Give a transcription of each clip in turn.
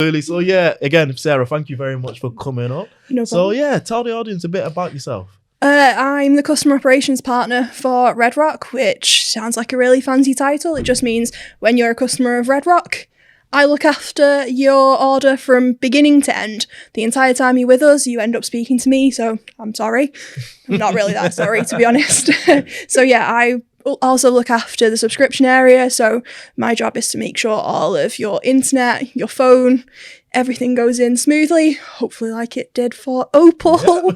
Absolutely. So yeah, again, Sarah, thank you very much for coming up. No problem. So yeah, tell the audience a bit about yourself. I'm the customer operations partner for Red Rock, which sounds like a really fancy title. It just means when you're a customer of Red Rock, I look after your order from beginning to end. The entire time you're with us, you end up speaking to me, so I'm sorry. I'm not really that sorry, to be honest. So yeah, I also look after the subscription area, so my job is to make sure all of your internet, your phone, everything goes in smoothly, hopefully like it did for Opal.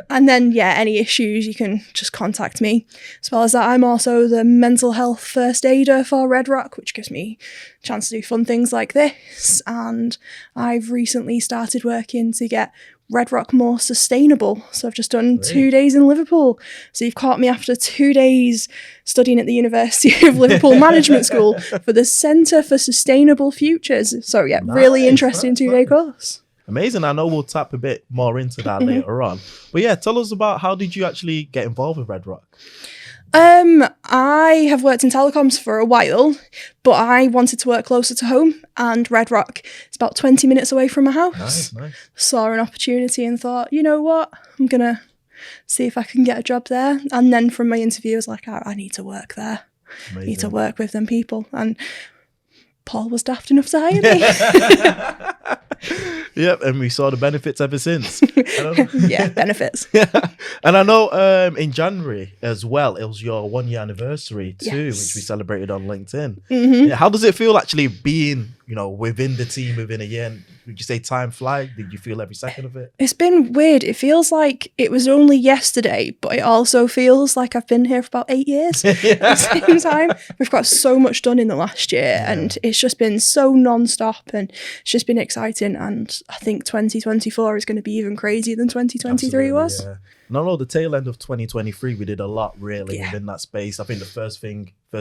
And then, yeah, any issues, you can just contact me. As well as that, I'm also the mental health first aider for Red Rock, which gives me a chance to do fun things like this. And I've recently started working to get Red Rock more sustainable. So I've just done 2 days in Liverpool. So you've caught me after 2 days studying at the University of Liverpool Management School for the Centre for Sustainable Futures. So yeah, really interesting 2-day course. Amazing. I know we'll tap a bit more into that later on. But yeah, tell us about how did you actually get involved with Red Rock? I have worked in telecoms for a while, but I wanted to work closer to home, and Red Rock is about 20 minutes away from my house. Nice. Saw an opportunity and thought, you know what, I'm going to see if I can get a job there. And then from my interview, I was like, I need to work there. Amazing. I need to work with them people. And Paul was daft enough to hire me. Yep, and we saw the benefits ever since. Yeah, benefits. And I know in January as well, it was your 1 year anniversary too, Yes. which we celebrated on LinkedIn. Mm-hmm. Yeah, how does it feel actually being, within the team within a year? And would you say time fly? Did you feel every second of it? It's been weird. It feels like it was only yesterday, but it also feels like I've been here for about 8 years at the same time. We've got so much done in the last year, and it's just been so non-stop, and it's just been exciting. And I think 2024 is going to be even crazier than 2023 Absolutely, was. yeah. And I know the tail end of 2023, we did a lot really Yeah. within that space. I think the first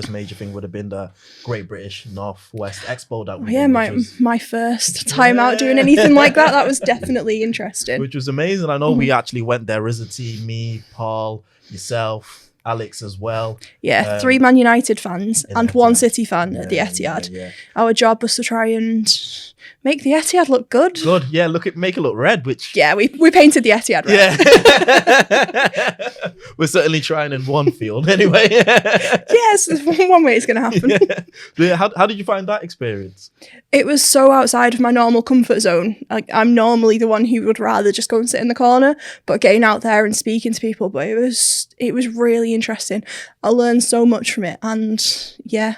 major thing would have been the Great British Northwest Expo that we Yeah, did, which was, my first time out doing anything like that. That was definitely interesting. which was amazing. I know we actually went there as a team, me, Paul, yourself, Alex as well. Yeah, 3 Man United fans in and Etihad. 1 City fan at the Etihad. Yeah. Our job was to try and make the Etihad look good. Good, yeah, make it look red, which... Yeah, we painted the Etihad red. Yeah. We're certainly trying in one field anyway. Yes, one way it's going to happen. Yeah. How did you find that experience? It was so outside of my normal comfort zone. Like, I'm normally the one who would rather just go and sit in the corner, but getting out there and speaking to people, but it was really interesting. I learned so much from it, and yeah,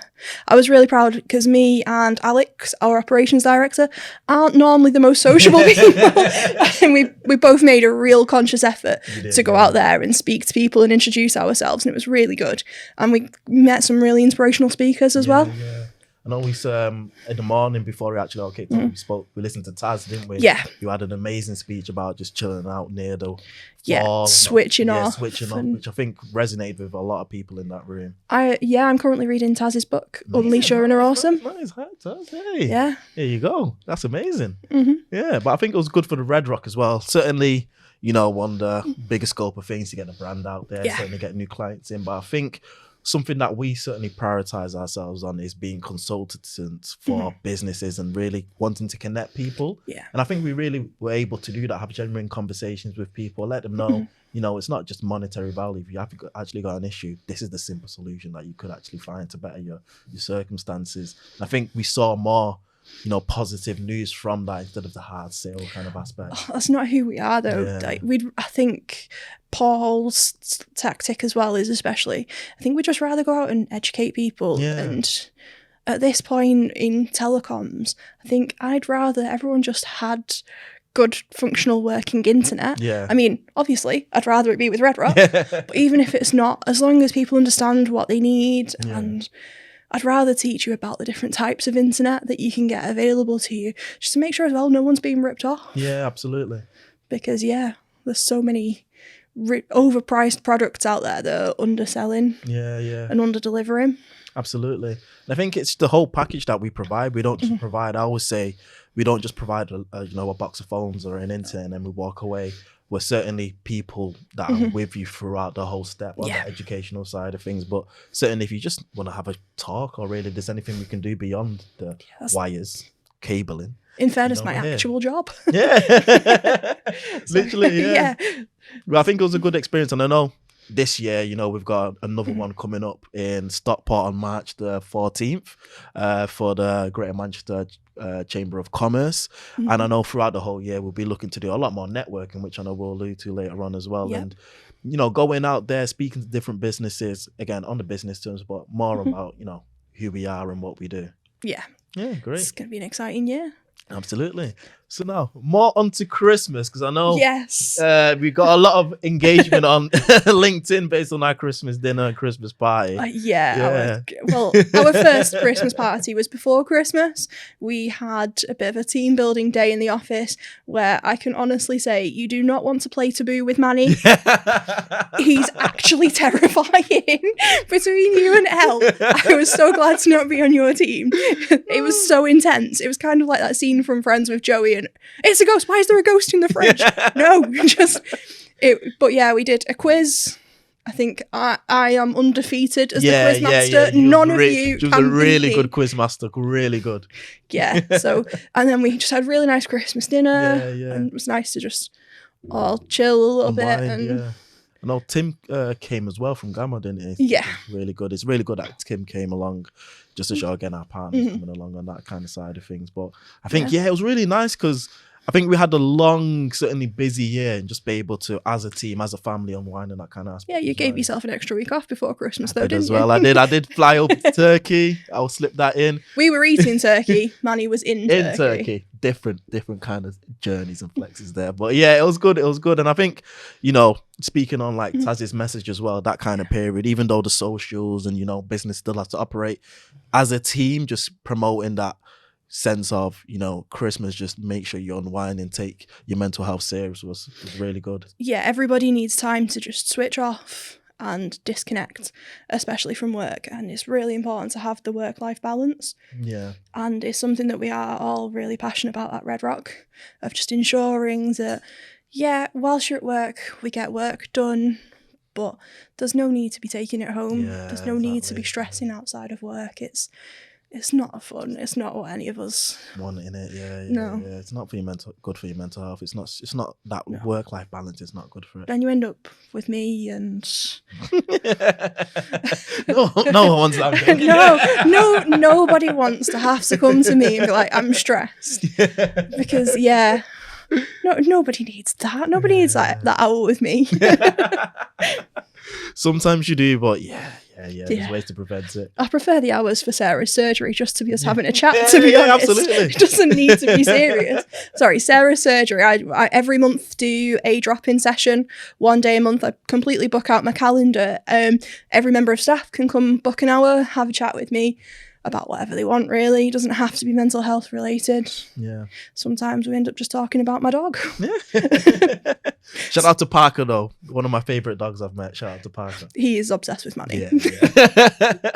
I was really proud because me and Alex, our operations director, aren't normally the most sociable people, and we both made a real conscious effort to go out there and speak to people and introduce ourselves, and it was really good. And we met some really inspirational speakers as well. Yeah. And always in the morning before we actually all kicked off, we listened to Taz, didn't we? Yeah. You had an amazing speech about just chilling out near the switching off, which I think resonated with a lot of people in that room. I'm currently reading Taz's book, Unleash Your Inner Awesome. Nice, Taz. Hey. Yeah. There you go. That's amazing. Mm-hmm. Yeah, but I think it was good for the Red Rock as well. Certainly, one of the bigger scope of things to get the brand out there, certainly get new clients in. But I think something that we certainly prioritize ourselves on is being consultants for businesses and really wanting to connect people. Yeah. And I think we really were able to do that, have genuine conversations with people, let them know, it's not just monetary value. If you have actually got an issue, this is the simple solution that you could actually find to better your circumstances. And I think we saw more positive news from that instead of the hard sale kind of aspect. Oh, that's not who we are, though. Yeah. Like, I think Paul's tactic as well is especially, I think we'd just rather go out and educate people. Yeah. And at this point in telecoms, I think I'd rather everyone just had good functional working internet. Yeah. I mean, obviously, I'd rather it be with Red Rock, but even if it's not, as long as people understand what they need, and I'd rather teach you about the different types of internet that you can get available to you, just to make sure as well no one's being ripped off. Yeah, absolutely. Because there's so many overpriced products out there that are underselling and under-delivering. Absolutely. And I think it's the whole package that we provide. We don't just provide, I always say, we don't just provide a box of phones or an internet and then we walk away. We're certainly people that are with you throughout the whole step on the educational side of things. But certainly if you just want to have a talk or really there's anything we can do beyond the wires, cabling. In fairness, You my know, yeah. actual job. Yeah. Literally, yeah. Yeah. Well, I think it was a good experience. And I know this year, you know, we've got another one coming up in Stockport on March the 14th for the Greater Manchester Chamber of Commerce. And I know throughout the whole year, we'll be looking to do a lot more networking, which I know we'll allude to later on as well. Yep. And, you know, going out there, speaking to different businesses, again, on the business terms, but more about, you know, who we are and what we do. Yeah. Yeah, great. It's going to be an exciting year. Absolutely. So now, more onto Christmas, because I know Yes. we got a lot of engagement on LinkedIn based on our Christmas dinner and Christmas party. Yeah. Our first Christmas party was before Christmas. We had a bit of a team building day in the office where I can honestly say you do not want to play taboo with Manny. He's actually terrifying. Between you and Elle, I was so glad to not be on your team. It was so intense. It was kind of like that scene from Friends with Joey and it's a ghost. Why is there a ghost in the fridge? No, but yeah, we did a quiz. I think I am undefeated as the quiz master. None of you. She was a really good quiz master. Really good. Yeah. So, and then we just had really nice Christmas dinner. Yeah. And it was nice to just all chill a little bit. And I know Tim came as well from Gamma, didn't he? Yeah. Really good. It's really good that Tim came along just to show again our partners coming along on that kind of side of things. But I think, it was really nice because I think we had a long, certainly busy year and just be able to, as a team, as a family, unwind and that kind of aspect. Yeah, you gave yourself an extra week off before Christmas, though, didn't you? Well, I did fly over to Turkey. I'll slip that in. We were eating turkey. Manny was in Turkey. Different kind of journeys and flexes there. But yeah, it was good. And I think, you know, speaking on like Taz's message as well, that kind of period, even though the socials and, you know, business still has to operate as a team, just promoting that sense of, you know, Christmas, just make sure you unwind and take your mental health serious was really good. Yeah, everybody needs time to just switch off and disconnect, especially from work. And it's really important to have the work-life balance. Yeah. And it's something that we are all really passionate about at Red Rock, of just ensuring that, whilst you're at work, we get work done, but there's no need to be taking it home. There's no need to be stressing outside of work. It's not fun. It's not what any of us want in it. Yeah. It's not good for your mental health. It's not that work-life balance is not good for it. Then you end up with me and no one wants that. No, nobody wants to have to come to me and be like, I'm stressed. Because nobody needs that. Nobody needs that hour with me. Sometimes you do, but there's ways to prevent it. I prefer the hours for Sarah's surgery just to be us having a chat, to be honest. Absolutely. It doesn't need to be serious. Sorry, Sarah's surgery, I every month do a drop-in session. One day a month, I completely book out my calendar. Every member of staff can come book an hour, have a chat with me about whatever they want, really. It doesn't have to be mental health related. Yeah. Sometimes we end up just talking about my dog. Shout out to Parker, though. One of my favourite dogs I've met. Shout out to Parker. He is obsessed with Manny. Yeah.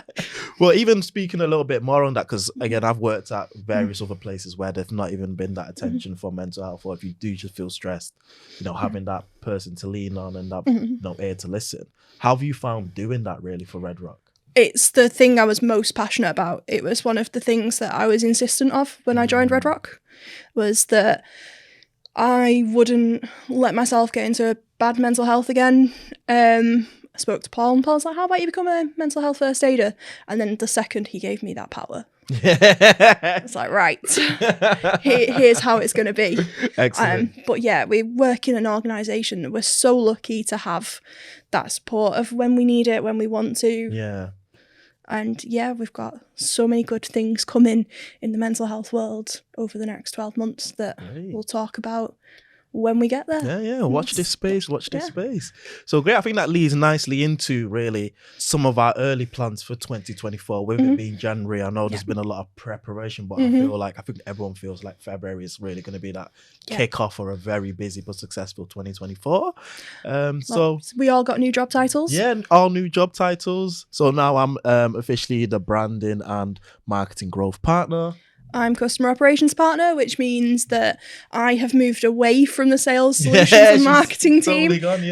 Well, even speaking a little bit more on that, because again, I've worked at various other places where there's not even been that attention for mental health, or if you do just feel stressed, you know, having that person to lean on and that ear to listen. How have you found doing that really for Red Rock? It's the thing I was most passionate about. It was one of the things that I was insistent of when I joined Red Rock, was that I wouldn't let myself get into bad mental health again. I spoke to Paul and Paul's like, how about you become a mental health first aider? And then the second he gave me that power, it's like, right, here's how it's going to be. Excellent. But yeah, we work in an organisation that we're so lucky to have that support of when we need it, when we want to. Yeah. And yeah, we've got so many good things coming in the mental health world over the next 12 months that we'll talk about when we get there. Yeah. Watch this space. So great. I think that leads nicely into really some of our early plans for 2024. With it being January, I know there's been a lot of preparation, but I think everyone feels like February is really going to be that kickoff for a very busy but successful 2024. So we all got new job titles. Yeah, all new job titles. So now I'm officially the branding and marketing growth partner. I'm customer operations partner, which means that I have moved away from the sales solutions and marketing team. Totally gone,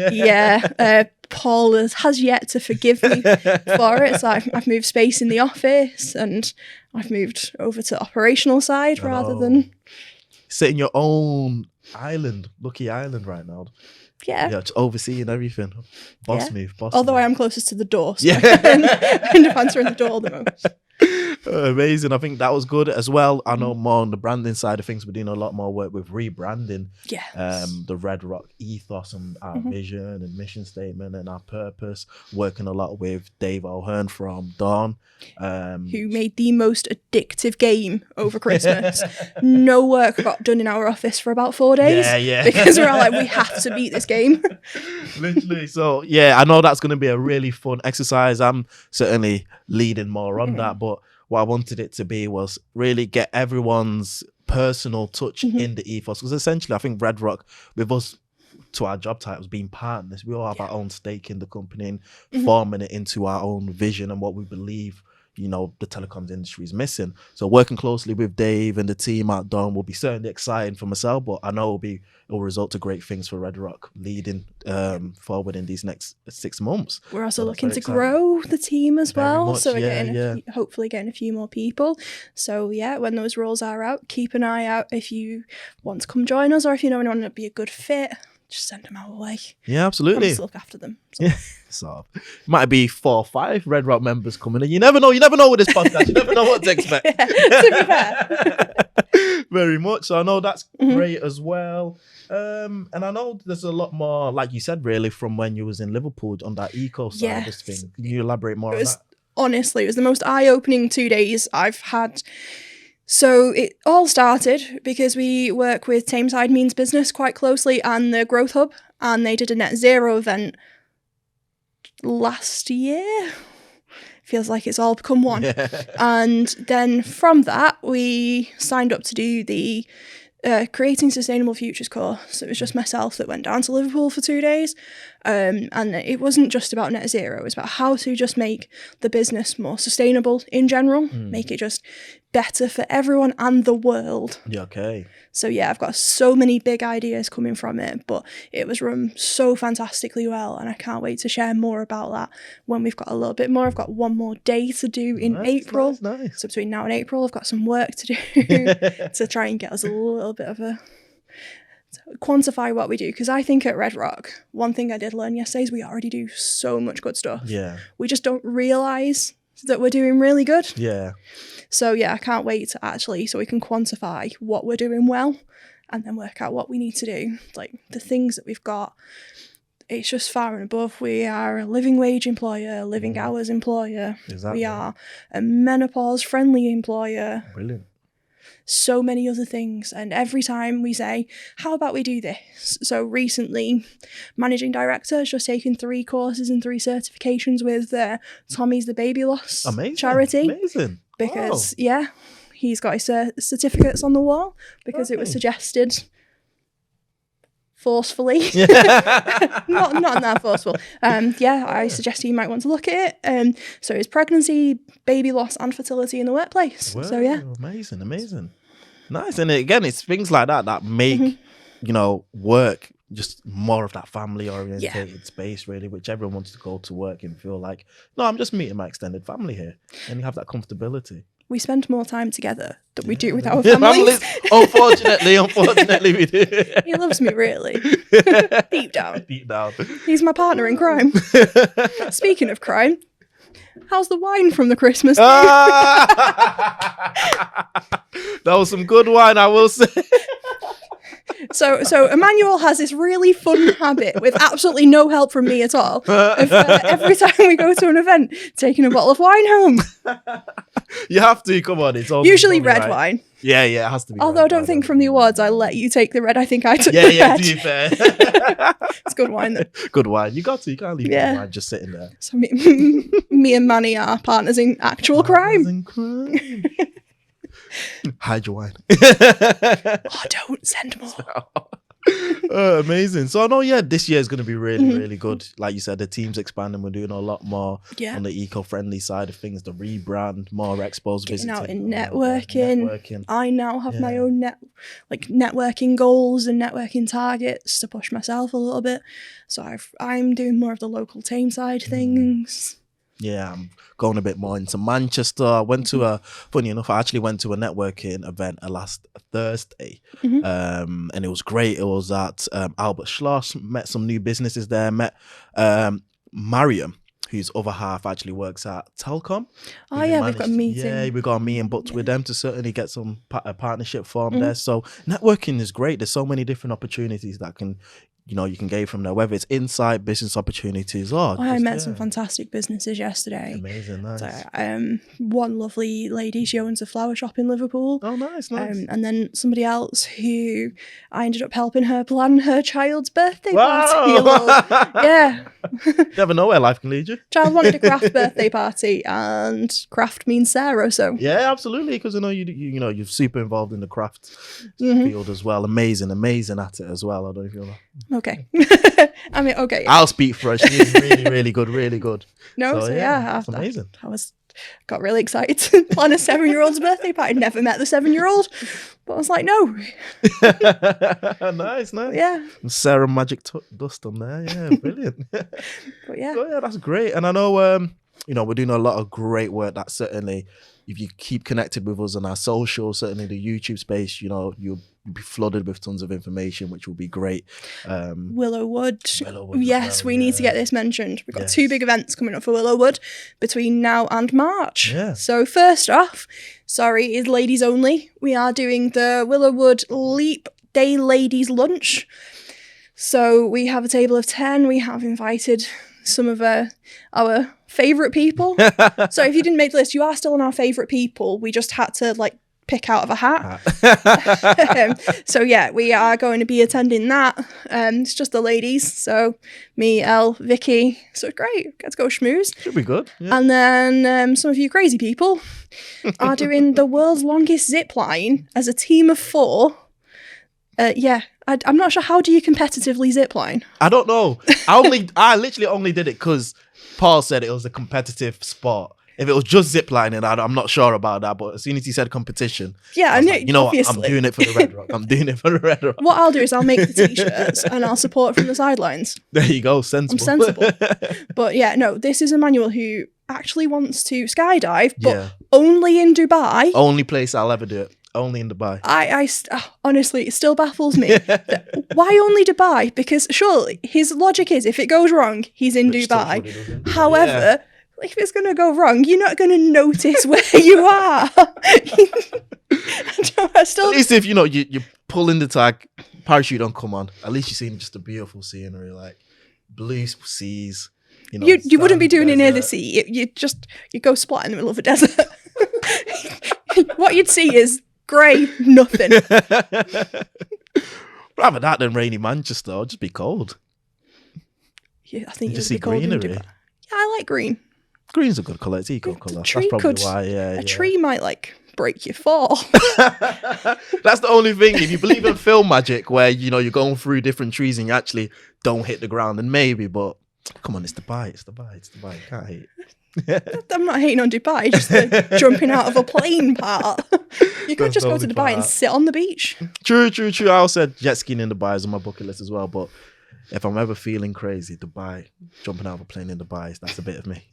Paul has yet to forgive me for it. So I've moved space in the office, and I've moved over to operational side rather than sit in your own island, lucky island right now. Yeah, just overseeing everything. Boss move, boss. Although move. I am closest to the door, so I end up answering the door the most. Amazing. I think that was good as well. I know more on the branding side of things. We're doing a lot more work with rebranding the Red Rock ethos and our vision and mission statement and our purpose. Working a lot with Dave O'Hearn from Dawn, who made the most addictive game over Christmas. No work got done in our office for about 4 days. Because we're all like, we have to beat this game. Literally. So yeah, I know that's going to be a really fun exercise. I'm certainly leading more on that, but what I wanted it to be was really get everyone's personal touch in the ethos, because essentially I think Red Rock, with us to our job titles being partners, we all have our own stake in the company and forming it into our own vision and what we believe the telecoms industry is missing. So working closely with Dave and the team at Dawn will be certainly exciting for myself, but I know it will result to great things for Red Rock leading forward in these next 6 months. We're also looking to grow the team as well. Much, so we're hopefully getting a few more people. So yeah, when those roles are out, keep an eye out if you want to come join us, or if you know anyone that would be a good fit, just send them our way. Yeah, absolutely. Just look after them. So might be 4 or 5 Red Rock members coming in. You never know with this podcast. You never know what to expect. To be fair. Very much. So I know that's great as well. And I know there's a lot more, like you said, really, from when you was in Liverpool on that eco side of this thing. Can you elaborate more on that? Honestly, it was the most eye-opening 2 days I've had. So it all started because we work with Tameside Means Business quite closely and the Growth Hub, and they did a net zero event last year. Feels like it's all become one. And then from that, we signed up to do the Creating Sustainable Futures course. So it was just myself that went down to Liverpool for 2 days. And it wasn't just about net zero. It was about how to just make the business more sustainable in general, make it just better for everyone and the world. Yeah, okay. So yeah, I've got so many big ideas coming from it, but it was run so fantastically well, and I can't wait to share more about that when we've got a little bit more. I've got one more day to do in April. Nice. So between now and April, I've got some work to do to try and get us a little bit of a quantify what we do, because I think at Red Rock, one thing I did learn yesterday is we already do so much good stuff. Yeah. We just don't realise that we're doing really good. Yeah. So yeah, I can't wait to actually, so we can quantify what we're doing well and then work out what we need to do. Like the things that we've got, it's just far and above. We are a living wage employer, living hours employer. Exactly. We are a menopause friendly employer. Brilliant. So many other things, and every time we say, how about we do this? So recently, managing director has just taken 3 courses and 3 certifications with Tommy's the Baby Loss charity. Amazing. Because he's got his certificates on the wall because it was suggested forcefully. not that forceful. I suggest you might want to look at it. So it's pregnancy, baby loss, and fertility in the workplace. Wow, so yeah, amazing, nice. And again, it's things like that make work just more of that family orientated space, really, which everyone wants to go to work and feel like, no, I'm just meeting my extended family here, and you have that comfortability. We spend more time together than we do with our families. Unfortunately, we do. He loves me, really. Deep down. He's my partner in crime. Speaking of crime, how's the wine from the Christmas? That was some good wine, I will say. So Emmanuel has this really fun habit with absolutely no help from me at all of every time we go to an event, taking a bottle of wine home. You have to, come on. It's all usually red wine. Yeah, it has to be. Although I don't think from the awards I let you take the red. I think I took the red. Yeah, to be fair. It's good wine though. Good wine. You can't leave the wine just sitting there. So me and Manny are partners in actual crime. Hide your wine. Oh, don't send more. Amazing. So I know, yeah, this year is going to be really, really good. Like you said, the team's expanding. We're doing a lot more on the eco-friendly side of things, the rebrand, more expos, Getting out visiting. and networking. I now have my own networking goals and networking targets to push myself a little bit. So I'm doing more of the local team side things. Yeah, I'm going a bit more into Manchester. I went to funny enough, I actually went to a networking event last Thursday. And it was great. It was at Albert Schloss, met some new businesses there, met Mariam, whose other half actually works at Telcom. Oh yeah, we've got a meeting. Yeah, we got a meeting booked with them to certainly get some a partnership formed there. So networking is great. There's so many different opportunities that can, you can gain from there, whether it's insight, business opportunities, or I met some fantastic businesses yesterday. Amazing, nice. So, one lovely lady, she owns a flower shop in Liverpool. Oh, nice. And then somebody else who I ended up helping her plan her child's birthday party. Yeah. You never know where life can lead you. Child wanted a craft birthday party, and craft means Sarah, so. Yeah, absolutely, because I know you're super involved in the craft field as well. Amazing at it as well. I don't know if you're okay. I mean, okay. I'll speak for her. She's really, really good, really good. No, so yeah, it's amazing. I got really excited to plan a 7-year-old's birthday party. Never met the 7-year-old, but I was like, no. Nice. Yeah. Sarah magic dust on there. Yeah, brilliant. But yeah. So yeah, that's great. And I know, we're doing a lot of great work. That certainly, if you keep connected with us on our social, certainly the YouTube space, you'll be flooded with tons of information, which will be great. Willowwood. Yes, we need to get this mentioned. We've got 2 big events coming up for Willowwood between now and March. Yeah. So first off, is ladies only. We are doing the Willowwood Leap Day Ladies Lunch. So we have a table of 10. We have invited some of our favourite people. So if you didn't make the list, you are still on our favourite people. We just had to pick out of a hat. So yeah, we are going to be attending that. It's just the ladies. So me, Elle, Vicky. So it's great. Get to go schmooze. Should be good. Yeah. And then some of you crazy people are doing the world's longest zip line as a team of 4. I'm not sure, how do you competitively zip line? I don't know. I literally only did it because Paul said it was a competitive sport. If it was just ziplining, I'm not sure about that. But as soon as he said competition, I was knew, like, you know obviously. What? I'm doing it for the Red Rock. What I'll do is I'll make the t-shirts and I'll support from the sidelines. There you go, sensible. I'm sensible. But yeah, no, this is Emmanuel who actually wants to skydive, but only in Dubai. Only place I'll ever do it. Only in Dubai. Honestly, it still baffles me. Why only Dubai? Because surely his logic is if it goes wrong, he's in Dubai. However, if it's going to go wrong, you're not going to notice where you are. At least if you pull in the tag, parachute don't come on. At least you're seeing just a beautiful scenery, like blue seas. You wouldn't be doing it near the sea. You go splat in the middle of a desert. What you'd see is grey, nothing. Rather that than rainy Manchester. It'll just be cold. Yeah, I think you just see greenery. Yeah, I like green. Green's a good colour. It's eco colour. That's probably why. Yeah, a tree might break your fall. That's the only thing. If you believe in film magic, where you're going through different trees and you actually don't hit the ground, then maybe. But come on, it's Dubai. It's Dubai. You can't hate. I'm not hating on Dubai, just the jumping out of a plane part. You could just go to Dubai and sit on the beach. True. I also said jet skiing in Dubai is on my bucket list as well, but if I'm ever feeling crazy, Dubai, jumping out of a plane in Dubai, that's a bit of me.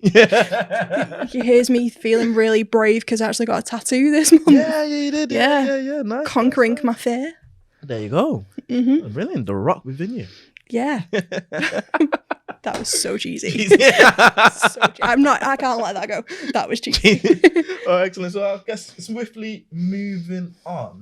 Here's me feeling really brave because I actually got a tattoo this month. Yeah, you did. Yeah. Nice. Conquering my fear. There you go. Brilliant. The rock within you. Yeah. That was so cheesy. I can't let that go. That was cheesy. Oh, excellent. So I guess swiftly moving on.